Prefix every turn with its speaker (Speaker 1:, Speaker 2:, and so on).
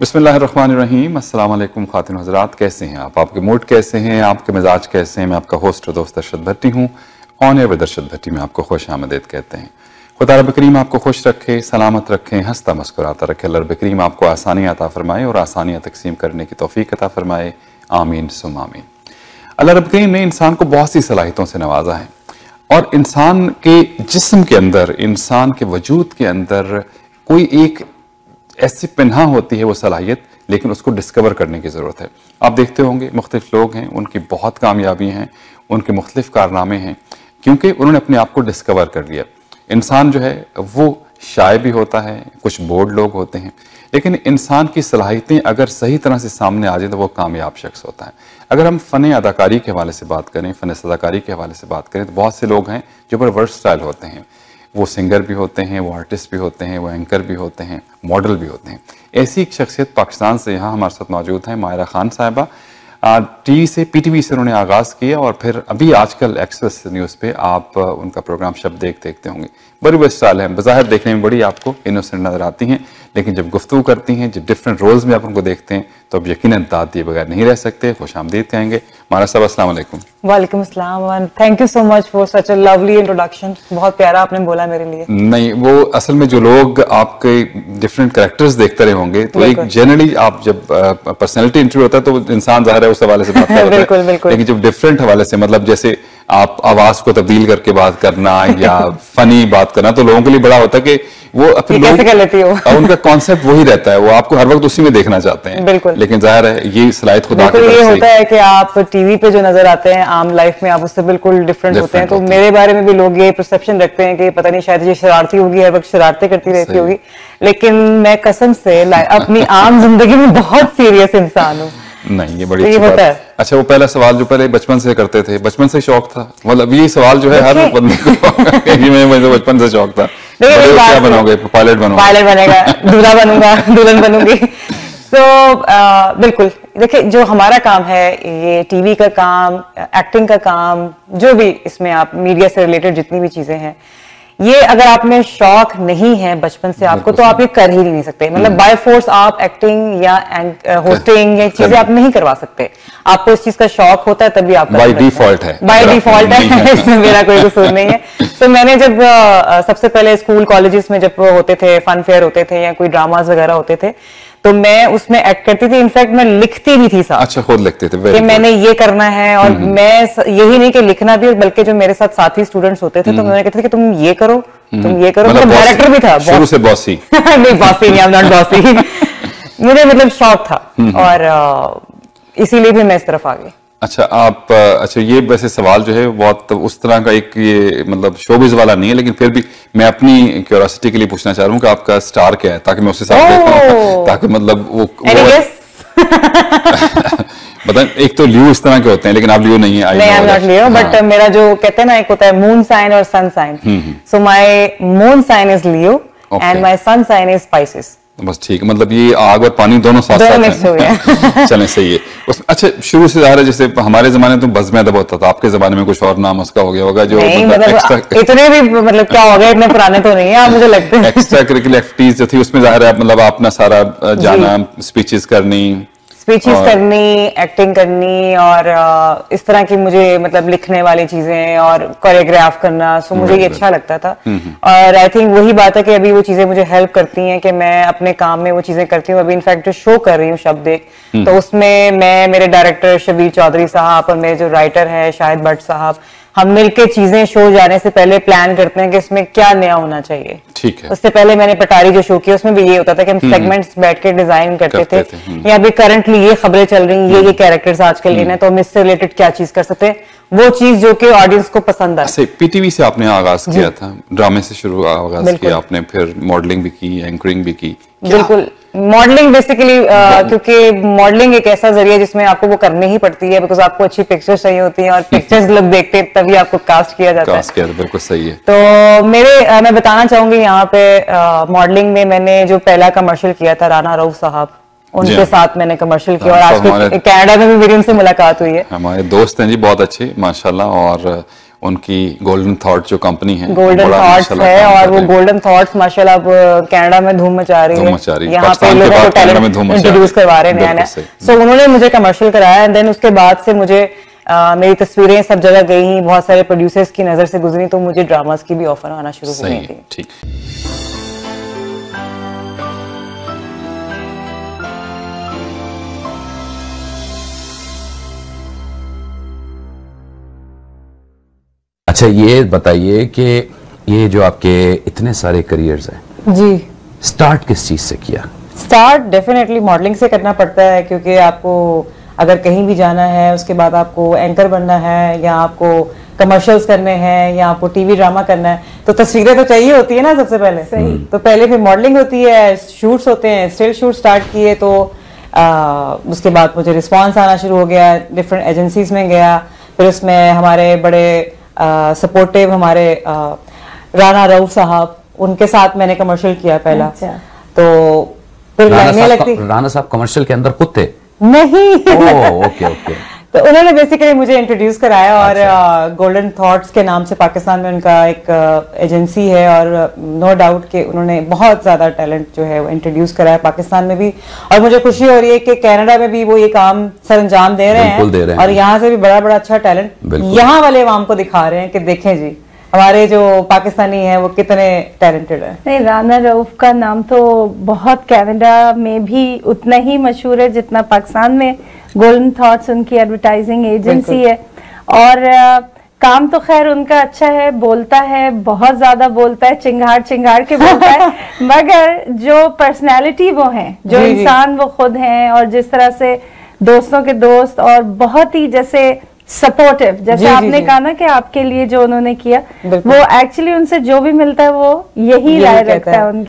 Speaker 1: बिस्मिल्लाहिर्रहमानिर्रहीम। अस्सलाम वालेकुम ख़ातिन हज़रात, कैसे हैं आप? आपके मूड कैसे हैं? आपके मिजाज कैसे हैं? मैं आपका होस्ट और दोस्त अरशद भट्टी हूँ। ऑन एयर विद अरशद भट्टी में आपको खुश आमदीद कहते हैं। खुदा रब करीम आपको खुश रखे, सलामत रखे, हंसता मुस्कुराता रखे। अल्लाह रब करीम आपको आसानियाँ अता फरमाए और आसानियाँ तकसीम करने की तौफीक अता फरमाए। आमीन सुम आमीन। अल्लाह रब करीम ने इंसान को बहुत सी सलाहियतों से नवाजा है और इंसान के जिस्म के अंदर, इंसान के वजूद के अंदर कोई एक ऐसी पिन्हा होती है वो सलाहियत, लेकिन उसको डिस्कवर करने की ज़रूरत है। आप देखते होंगे मुख्तलिफ लोग हैं, उनकी बहुत कामयाबी हैं, उनके मुख्तलिफ कारनामे हैं, क्योंकि उन्होंने अपने आप को डिस्कवर कर लिया। इंसान जो है वो शाय भी होता है, कुछ बोर्ड लोग होते हैं, लेकिन इंसान की सलाहियतें अगर सही तरह से सामने आ जाए तो वो कामयाब शख्स होता है। अगर हम फ़न अदाकारी के हवाले से बात करें, फ़न सदाकारी के हवाले से बात करें, तो बहुत से लोग हैं जो बड़े वर्सटाइल होते हैं। वो सिंगर भी होते हैं, वो आर्टिस्ट भी होते हैं, वो एंकर भी होते हैं, मॉडल भी होते हैं। ऐसी एक शख्सियत पाकिस्तान से यहाँ हमारे साथ मौजूद हैं, मायरा खान साहिबा। टीवी से, पीटीवी से उन्होंने आगाज़ किया और फिर अभी आजकल एक्सेस न्यूज़ पे आप उनका प्रोग्राम शब देखते होंगे। बड़ी वर्सटाइल हैं, बज़ाहिर देखने में बड़ी आपको इनोसेंट नज़र आती हैं, लेकिन जब गुफ्तगू करती हैं, जब डिफरेंट रोल्स में आप उनको देखते हैं, तो अब यकीनन दाद दिए बगैर नहीं रह सकते। खुश आमदीद कहेंगे। मायरा साहब अस्सलाम वालेकुम।
Speaker 2: वालेकुम अस्सलाम, thank you so much for such a lovely introduction. बहुत प्यारा आपने बोला मेरे लिए।
Speaker 1: नहीं, वो असल में जो लोग आपके डिफरेंट कैरेक्टर्स देखते रहे होंगे, तो एक जनरली आप जब पर्सनैलिटी इंटरव्यू होता है तो इंसान ज़ाहिर है उस हवाले से बात करता
Speaker 2: बिल्कुल,
Speaker 1: है,
Speaker 2: बिल्कुल।
Speaker 1: लेकिन जब डिफरेंट हवाले से, मतलब जैसे आप आवाज को तब्दील करके बात करना या फनी बात करना, तो लोगों के लिए बड़ा होता है कि वो अपने
Speaker 2: कैसे कर लेती हो?
Speaker 1: उनका कॉन्सेप्ट वही रहता है, वो आपको हर वक्त उसी में देखना चाहते हैं।
Speaker 2: बिल्कुल।
Speaker 1: लेकिन जाहिर है ये सलाहियत खुदा की
Speaker 2: ये
Speaker 1: तरफ से
Speaker 2: होता है कि आप टीवी पे जो नजर आते हैं आम लाइफ में, आप उससे बिल्कुल डिफरेंट होते हैं। तो मेरे बारे में भी लोग ये परसेप्शन रखते हैं कि पता नहीं शायद ये शरारती होगी, हर वक्त शरारतें करती रहती होगी, लेकिन मैं कसम से अपनी आम जिंदगी में बहुत सीरियस इंसान हूँ।
Speaker 1: नहीं, ये बड़ी अच्छी बात है। अच्छा, वो पहला सवाल जो पहले बचपन से करते थे, बचपन से शौक था? मतलब ये सवाल जो है हर बंदे को मैं बचपन से शौक था। क्या बनोगे? पायलट बनोगे? पायलट बनेगा,
Speaker 2: दूल्हा बनूंगा, दुल्हन बनूंगी। तो बिल्कुल देखिए, जो हमारा काम है, ये टीवी का काम, एक्टिंग का काम, जो भी इसमें आप मीडिया से रिलेटेड जितनी भी चीजें हैं, ये अगर आप में शौक नहीं है बचपन से आपको, तो आप ये कर ही नहीं सकते। मतलब बाय फोर्स आप एक्टिंग या होस्टिंग या चीजें आप नहीं करवा सकते। आपको इस चीज का शौक होता है तभी आप
Speaker 1: बाय डिफॉल्ट है,
Speaker 2: बाय डिफॉल्ट है, इसमें मेरा कोई कसूर नहीं है। तो मैंने जब सबसे पहले स्कूल कॉलेजेस में जब होते थे, फन फेयर होते थे या कोई ड्रामाज वगैरह होते थे, तो मैं उसमें एक्ट करती थी। इनफैक्ट मैं लिखती भी थी साथ।
Speaker 1: अच्छा, खुद लिखते थे?
Speaker 2: कि मैंने ये करना है। और मैं यही नहीं कि लिखना भी, बल्कि जो मेरे साथ साथी स्टूडेंट्स होते थे, तो मैंने कहते थे कि तुम ये करो, तुम ये करो। मतलब डायरेक्टर भी था
Speaker 1: शुरू से, बॉसी
Speaker 2: नहीं, बॉसी नहीं, आई एम नॉट बॉसी। मुझे मतलब शौक था और इसीलिए भी मैं इस तरफ आ गई।
Speaker 1: अच्छा, आप अच्छा, ये वैसे सवाल जो है बहुत उस तरह का एक ये मतलब शोबिज वाला नहीं है, लेकिन फिर भी मैं अपनी क्यूरियोसिटी के लिए पूछना चाह रहा हूँ कि आपका स्टार क्या है, ताकि मैं उससे साथ देखूं, ताकि मतलब वो बताएं। एक तो लियो इस तरह के होते हैं, लेकिन आप लियो नहीं है।
Speaker 2: नहीं, I am not Leo, but मेरा जो कहते हैं ना, एक होता है मून साइन और sun sign. So my moon sign is Leo and my sun sign is Pisces.
Speaker 1: बस ठीक है, मतलब ये आग और पानी दोनों साथ साथ हैं। चलें, सही है। अच्छा, शुरू से ज़ाहिर है, जैसे हमारे जमाने तो बज़्म अदब होता था, आपके जमाने में कुछ और नाम उसका हो गया होगा जो
Speaker 2: मतलब इतने भी, मतलब क्या हो गया, इतने पुराने तो नहीं है आप, मुझे लगते हैं।
Speaker 1: एक्स्ट्रा करिकुलर एक्टिविटीज जो थी उसमें ज़ाहिर है मतलब अपना सारा जाना, स्पीचेस करनी,
Speaker 2: एक्टिंग करनी और इस तरह की मुझे मतलब लिखने वाली चीजें और कोरियोग्राफ करना, सो मुझे ये अच्छा लगता था। और आई थिंक वही बात है कि अभी वो चीजें मुझे हेल्प करती हैं कि मैं अपने काम में वो चीजें करती हूँ। अभी इनफैक्ट जो शो कर रही हूँ शब्द एक, तो उसमें मैं, मेरे डायरेक्टर शबीर चौधरी साहब और मेरे जो राइटर है शाहिद भट्ट साहब, हम मिलके चीजें शो जाने से पहले प्लान करते हैं कि इसमें क्या नया होना चाहिए।
Speaker 1: ठीक है।
Speaker 2: उससे पहले मैंने पटारी जो शो किया, उसमें भी ये होता था कि हम सेगमेंट्स बैठ के डिजाइन करते थे। या अभी करंटली ये खबरें चल रही हैं, ये कैरेक्टर्स आजकल लेना है, तो हम इससे रिलेटेड क्या चीज कर सकते हैं, वो चीज जो कि ऑडियंस को पसंद आए।
Speaker 1: पीटीवी से आपने आगाज किया था, ड्रामे से शुरू आगाज किया आपने, फिर मॉडलिंग भी की, एंकरिंग भी की।
Speaker 2: बिल्कुल, मॉडलिंग बेसिकली क्योंकि मॉडलिंग एक ऐसा जरिया जिसमें आपको वो करनी ही पड़ती है, बिकॉज आपको अच्छी पिक्चर्स चाहिए होती हैं और पिक्चर्स लोग देखते हैं तभी आपको कास्ट किया जाता है।
Speaker 1: बिल्कुल सही है।
Speaker 2: तो मैं बताना चाहूंगी यहाँ पे मॉडलिंग में मैंने जो पहला कमर्शियल किया था राना रऊफ साहब, उनके साथ मैंने कमर्शियल किया और आज कनाडा में भी मेरी उनसे मुलाकात हुई है।
Speaker 1: हमारे दोस्त हैं जी, बहुत अच्छे माशाल्लाह, और उनकी गोल्डन थॉट जो कंपनी है,
Speaker 2: गोल्डन थॉट्स है, और वो गोल्डन थॉट्स माशाल्लाह अब कनाडा में धूम मचा रही है। यहाँ पे लोगों को टैलेंट इंट्रोड्यूस करवा रहे हैं नया नया। सो उन्होंने मुझे कमर्शियल कराया, एंड देन उसके बाद से मुझे मेरी तस्वीरें सब जगह गई, बहुत सारे प्रोड्यूसर्स की नजर से गुजरी, तो मुझे ड्रामास की भी ऑफर आना शुरू हो गई थी।
Speaker 1: ठीक।
Speaker 3: अच्छा, ये बताइए कि ये जो आपके इतने सारे करियर्स हैं
Speaker 2: जी,
Speaker 3: स्टार्ट किस चीज से किया?
Speaker 2: स्टार्ट डेफिनेटली मॉडलिंग से करना पड़ता है, क्योंकि आपको अगर कहीं भी जाना है, उसके बाद आपको एंकर बनना है, या आपको कमर्शियल्स करने हैं, या आपको टीवी ड्रामा करना है, तो तस्वीरें तो चाहिए होती है ना सबसे पहले। सही। तो पहले फिर मॉडलिंग होती है, शूट्स होते हैं, स्टिल शूट स्टार्ट किए, तो उसके बाद मुझे रिस्पॉन्स आना शुरू हो गया, डिफरेंट एजेंसीज में गया, फिर उसमें हमारे बड़े सपोर्टिव हमारे राना रऊफ साहब, उनके साथ मैंने कमर्शियल किया पहला। अच्छा। तो फिर लाइनें लगती।
Speaker 3: राना साहब कमर्शियल के अंदर खुद थे?
Speaker 2: नहीं।
Speaker 3: Okay okay.
Speaker 2: तो उन्होंने बेसिकली मुझे इंट्रोड्यूस कराया, और गोल्डन थॉट्स के नाम से पाकिस्तान में उनका एक एजेंसी है, और नो डाउट कि उन्होंने बहुत ज्यादा टैलेंट जो है वो इंट्रोड्यूस कराया पाकिस्तान में भी, और मुझे खुशी हो रही है कि कनाडा में भी वो ये काम सर अंजाम दे रहे हैं, और यहाँ से भी बड़ा बड़ा अच्छा टैलेंट यहाँ वाले अवाम को दिखा रहे हैं कि देखें जी हमारे जो पाकिस्तानी हैं वो कितने टैलेंटेड है।
Speaker 4: नहीं, राना रऊफ का नाम तो बहुत कनाडा में भी उतना ही मशहूर है जितना पाकिस्तान में। गोल्डन थॉट्स उनकी एडवर्टाइजिंग एजेंसी है, और काम तो खैर उनका अच्छा है, बोलता है, बहुत ज्यादा बोलता है, चिंगार चिंगार के बोलता है, मगर जो पर्सनैलिटी वो है, जो इंसान वो खुद हैं, और जिस तरह से दोस्तों के दोस्त, और बहुत ही जैसे सपोर्टिव, जैसे आपने कहा ना कि आपके लिए जो उन्होंने किया, वो एक्चुअली उनसे जो भी मिलता है वो यही राय रखता है उनकी।